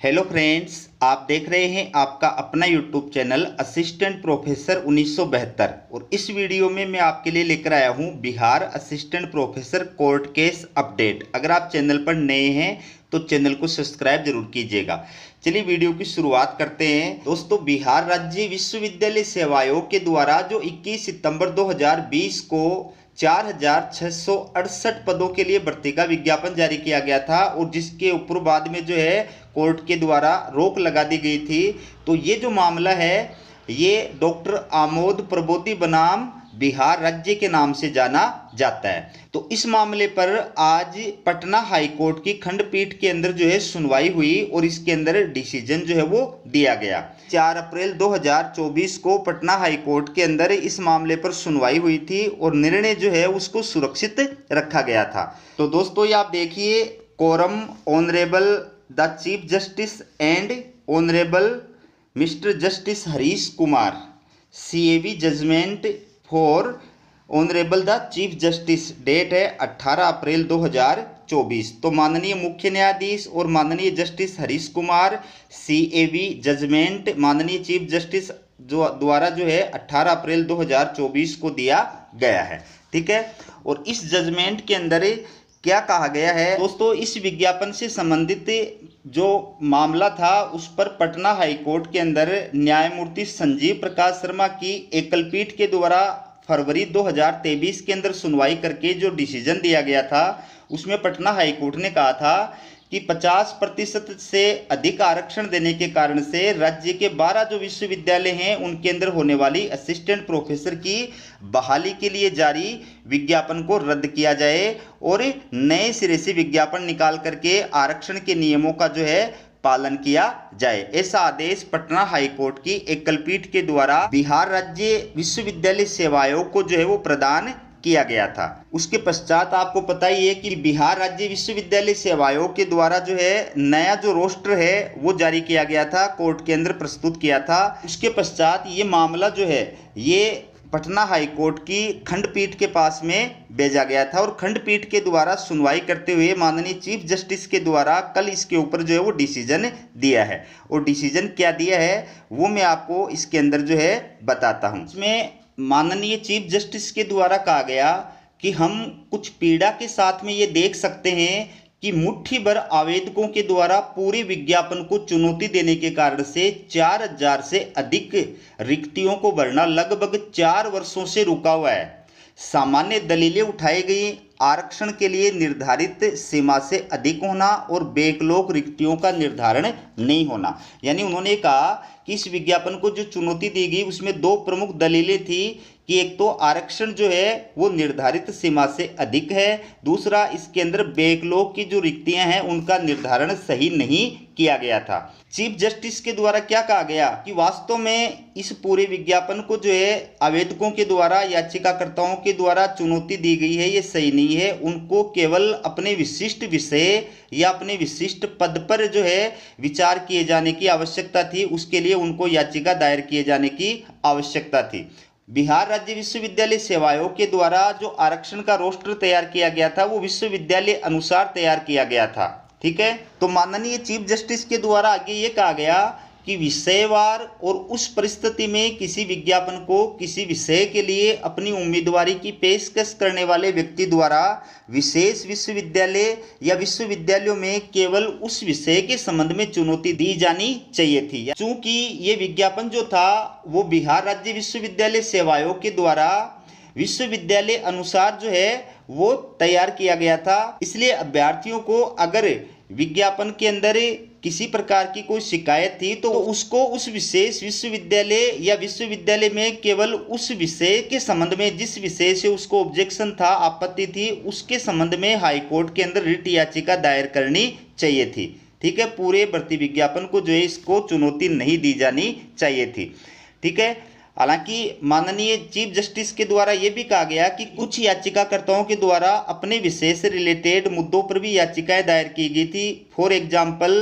Hello friends, आप देख रहे हैं आपका अपना यूट्यूब चैनल असिस्टेंट प्रोफेसर 1972। और इस वीडियो में मैं आपके लिए लेकर आया हूं Bihar assistant professor court case update. अगर आप चैनल पर नए हैं तो चैनल को सब्सक्राइब जरूर कीजिएगा। चलिए वीडियो की शुरुआत करते हैं। दोस्तों, बिहार राज्य विश्वविद्यालय सेवा आयोग के द्वारा जो 21 सितंबर 2020 को 4668 पदों के लिए भर्ती का विज्ञापन जारी किया गया था और जिसके ऊपर बाद में जो है कोर्ट के द्वारा रोक लगा दी गई थी। तो ये जो मामला है ये डॉक्टर आमोद प्रबोधी बनाम बिहार राज्य के नाम से जाना जाता है। तो इस मामले पर आज पटना हाई कोर्ट की खंडपीठ के अंदर जो है सुनवाई हुई और इसके अंदर डिसीजन जो है वो दिया गया। 4 अप्रैल 2024 को पटना हाई कोर्ट के अंदर इस मामले पर सुनवाई हुई थी और निर्णय जो है उसको सुरक्षित रखा गया था। तो दोस्तों, ये आप देखिए, coram honourable the chief justice and honourable mister justice Harish Kumar CAV judgment for honourable the chief justice. Date है 18 अप्रैल 2024। तो माननीय मुख्य न्यायाधीश और माननीय justice Harish Kumar CAV judgment माननीय चीफ जस्टिस जो द्वारा जो है 18 अप्रैल 2024 को दिया गया है। ठीक है, और इस जजमेंट के अंदर क्या कहा गया है दोस्तों, इस विज्ञापन से संबंधित जो मामला था उस पर पटना हाई कोर्ट के अंदर न्यायमूर्ति संजीव प्रकाश शर्मा की एकलपीठ के द्वारा फरवरी 2023 के अंदर सुनवाई करके जो डिसीजन दिया गया था उसमें पटना हाई कोर्ट ने कहा था कि 50% से अधिक आरक्षण देने के कारण से राज्य के 12 जो विश्वविद्यालय हैं उनके अंदर होने वाली असिस्टेंट प्रोफेसर की बहाली के लिए जारी विज्ञापन को रद्द किया जाए और नए सिरे से विज्ञापन निकाल करके आरक्षण के नियमों का जो है पालन किया जाए। ऐसा आदेश पटना हाई कोर्ट की एकलपीठ के द्वारा बिहार राज्य विश्वविद्यालय सेवा आयोग को जो है वो प्रदान किया गया था। उसके पश्चात आपको पता ही है कि बिहार राज्य विश्वविद्यालय सेवा आयोग के द्वारा जो है नया जो रोस्टर है वो जारी किया गया था, कोर्ट के अंदर प्रस्तुत किया था। उसके पश्चात ये मामला जो है ये पटना हाई कोर्ट की खंडपीठ के पास में भेजा गया था और खंडपीठ के द्वारा सुनवाई करते हुए माननीय चीफ जस्टिस के द्वारा कल इसके ऊपर जो है वो डिसीजन दिया है। और डिसीजन क्या दिया है वो मैं आपको इसके अंदर जो है बताता हूँ। इसमें माननीय चीफ जस्टिस के द्वारा कहा गया कि हम कुछ पीड़ा के साथ में ये देख सकते हैं कि मुट्ठी भर आवेदकों के द्वारा पूरे विज्ञापन को चुनौती देने के कारण से 4000 से अधिक रिक्तियों को भरना लगभग 4 वर्षों से रुका हुआ है। सामान्य दलीलें उठाई गई आरक्षण के लिए निर्धारित सीमा से अधिक होना और बैकलॉग रिक्तियों का निर्धारण नहीं होना। यानी उन्होंने कहा कि इस विज्ञापन को जो चुनौती दी गई उसमें 2 प्रमुख दलीलें थी कि एक तो आरक्षण जो है वो निर्धारित सीमा से अधिक है, दूसरा इसके अंदर बैकलॉग की जो रिक्तियां हैं उनका निर्धारण सही नहीं किया गया था। चीफ जस्टिस के द्वारा क्या कहा गया कि वास्तव में इस पूरे विज्ञापन को जो है आवेदकों के द्वारा याचिकाकर्ताओं के द्वारा चुनौती दी गई है ये सही नहीं है। उनको केवल अपने विशिष्ट विषय या अपने विशिष्ट पद पर जो है विचार किए जाने की आवश्यकता थी, उसके लिए उनको याचिका दायर किए जाने की आवश्यकता थी। बिहार राज्य विश्वविद्यालय सेवा आयोग के द्वारा जो आरक्षण का रोस्टर तैयार किया गया था वो विश्वविद्यालय अनुसार तैयार किया गया था। ठीक है, तो माननीय चीफ जस्टिस के द्वारा आगे ये कहा गया कि विषयवार और उस परिस्थिति में किसी विज्ञापन को किसी विषय के लिए अपनी उम्मीदवारी की पेशकश करने वाले व्यक्ति द्वारा विशेष विश्वविद्यालय या विश्वविद्यालयों में केवल उस विषय के संबंध में चुनौती दी जानी चाहिए थी। चूंकि ये विज्ञापन जो था वो बिहार राज्य विश्वविद्यालय सेवा आयोग के द्वारा विश्वविद्यालय अनुसार जो है वो तैयार किया गया था, इसलिए अभ्यर्थियों को अगर विज्ञापन के अंदर किसी प्रकार की कोई शिकायत थी तो उसको उस विशेष विश्वविद्यालय या विश्वविद्यालय में केवल उस विषय के संबंध में जिस विषय से उसको ऑब्जेक्शन था, आपत्ति थी, उसके संबंध में हाई कोर्ट के अंदर रिट याचिका दायर करनी चाहिए थी। ठीक है, पूरे भर्ती विज्ञापन को जो है इसको चुनौती नहीं दी जानी चाहिए थी। ठीक है, हालांकि माननीय चीफ जस्टिस के द्वारा यह भी कहा गया कि कुछ याचिकाकर्ताओं के द्वारा अपने विषय से रिलेटेड मुद्दों पर भी याचिकाएं दायर की गई थी। फॉर एग्जाम्पल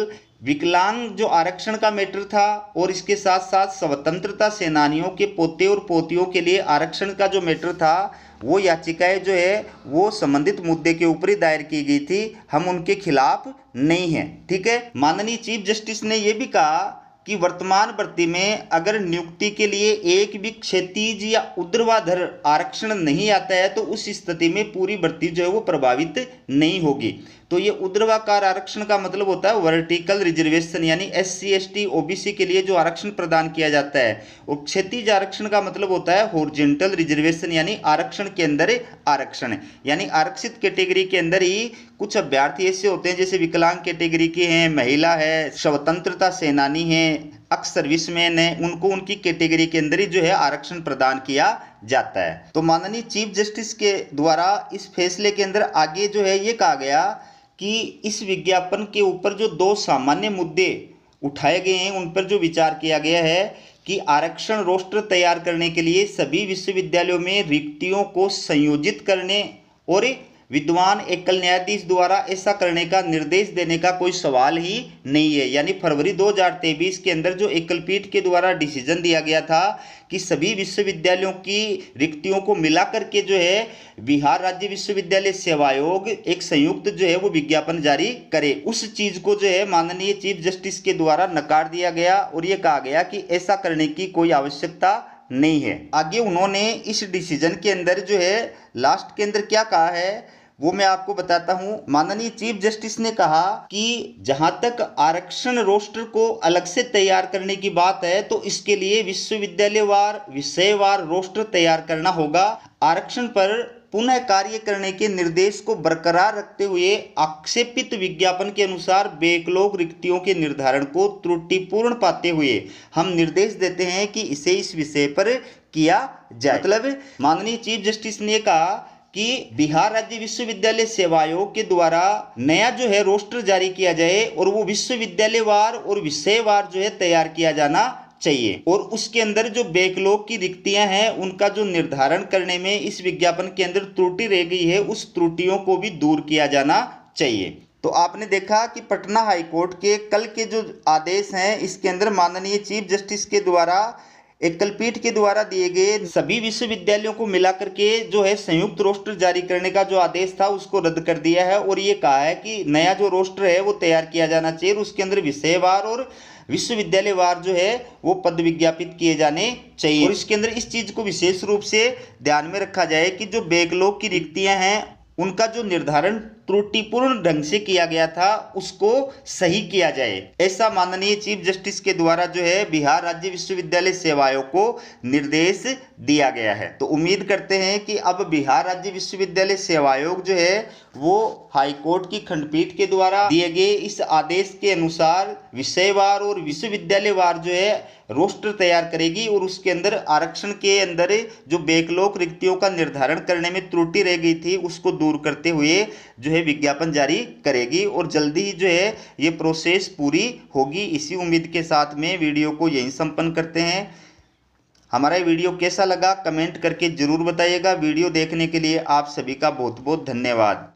विकलांग जो आरक्षण का मैटर था और इसके साथ साथ स्वतंत्रता सेनानियों के पोते और पोतियों के लिए आरक्षण का जो मैटर था, वो याचिकाएं जो है वो संबंधित मुद्दे के ऊपर ही दायर की गई थी, हम उनके खिलाफ नहीं हैं। ठीक है। माननीय चीफ जस्टिस ने यह भी कहा कि वर्तमान भर्ती में अगर नियुक्ति के लिए एक भी क्षैतिज या ऊर्ध्वाधर आरक्षण नहीं आता है तो उस स्थिति में पूरी भर्ती जो है वो प्रभावित नहीं होगी। तो ये ऊर्ध्वाकार आरक्षण का मतलब होता है वर्टिकल रिजर्वेशन, यानी SC ST OBC के लिए जो आरक्षण प्रदान किया जाता है, और क्षैतिज आरक्षण का मतलब होता है हॉरिजॉन्टल रिजर्वेशन, यानी आरक्षण के अंदर आरक्षण, यानी आरक्षित कैटेगरी के अंदर ही कुछ अभ्यर्थी ऐसे होते हैं जैसे विकलांग कैटेगरी के हैं, महिला है, स्वतंत्रता सेनानी है, एक्स सर्विसमैन है, उनको उनकी कैटेगरी के अंदर ही जो है आरक्षण प्रदान किया जाता है। तो माननीय चीफ जस्टिस के द्वारा इस फैसले के अंदर आगे जो है ये कहा गया कि इस विज्ञापन के ऊपर जो 2 सामान्य मुद्दे उठाए गए हैं उन पर जो विचार किया गया है कि आरक्षण रोस्टर तैयार करने के लिए सभी विश्वविद्यालयों में रिक्तियों को संयोजित करने और विद्वान एकल न्यायाधीश द्वारा ऐसा करने का निर्देश देने का कोई सवाल ही नहीं है। यानी फरवरी 2023 के अंदर जो एकल पीठ के द्वारा डिसीजन दिया गया था कि सभी विश्वविद्यालयों की रिक्तियों को मिला करके जो है बिहार राज्य विश्वविद्यालय सेवा आयोग एक संयुक्त जो है वो विज्ञापन जारी करे, उस चीज को जो है माननीय चीफ जस्टिस के द्वारा नकार दिया गया और ये कहा गया कि ऐसा करने की कोई आवश्यकता नहीं है। आगे उन्होंने इस डिसीजन के अंदर जो है लास्ट के अंदर क्या कहा है वो मैं आपको बताता हूं। माननीय चीफ जस्टिस ने कहा कि जहां तक आरक्षण रोस्टर को अलग से तैयार करने की बात है तो इसके लिए विश्वविद्यालयवार विषयवार रोस्टर तैयार करना होगा। आरक्षण पर पुनः कार्य करने के निर्देश को बरकरार रखते हुए आक्षेपित विज्ञापन के अनुसार बैकलॉग रिक्तियों के निर्धारण को त्रुटिपूर्ण पाते हुए हम निर्देश देते हैं कि इसे इस विषय पर किया जाए। मतलब माननीय चीफ जस्टिस ने कहा कि बिहार राज्य विश्वविद्यालय सेवा आयोग के द्वारा नया जो है रोस्टर जारी किया जाए और वो विश्वविद्यालयवार और विषयवार जो है तैयार किया जाना चाहिए, और उसके अंदर जो बैकलॉग की रिक्तियां हैं उनका जो निर्धारण करने में इस विज्ञापन के अंदर त्रुटि रह गई है उस त्रुटियों को भी दूर किया जाना चाहिए। तो आपने देखा कि पटना हाईकोर्ट के कल के जो आदेश हैं इसके अंदर माननीय चीफ जस्टिस के द्वारा एकल पीठ के द्वारा दिए गए सभी विश्वविद्यालयों को मिलाकर के जो है संयुक्त रोस्टर जारी करने का जो आदेश था उसको रद्द कर दिया है और ये कहा है कि नया जो रोस्टर है वो तैयार किया जाना चाहिए, उसके अंदर विषयवार और विश्वविद्यालयवार जो है वो पद विज्ञापित किए जाने चाहिए। और इसके अंदर इस चीज को विशेष रूप से ध्यान में रखा जाए कि जो बैकलॉग की रिक्तियां हैं उनका जो निर्धारण त्रुटिपूर्ण ढंग से किया गया था उसको सही किया जाए, ऐसा माननीय चीफ जस्टिस के द्वारा जो है बिहार राज्य विश्वविद्यालय सेवा आयोग को निर्देश दिया गया है। तो उम्मीद करते हैं कि अब बिहार राज्य विश्वविद्यालय सेवा आयोग जो है वो हाईकोर्ट की खंडपीठ के द्वारा दिए गए इस आदेश के अनुसार विषयवार और विश्वविद्यालयवार जो है रोस्टर तैयार करेगी और उसके अंदर आरक्षण के अंदर जो बैकलॉग रिक्तियों का निर्धारण करने में त्रुटि रह गई थी उसको दूर करते हुए जो है विज्ञापन जारी करेगी और जल्दी ही जो है ये प्रोसेस पूरी होगी। इसी उम्मीद के साथ में वीडियो को यहीं संपन्न करते हैं। हमारा वीडियो कैसा लगा कमेंट करके जरूर बताइएगा। वीडियो देखने के लिए आप सभी का बहुत बहुत धन्यवाद।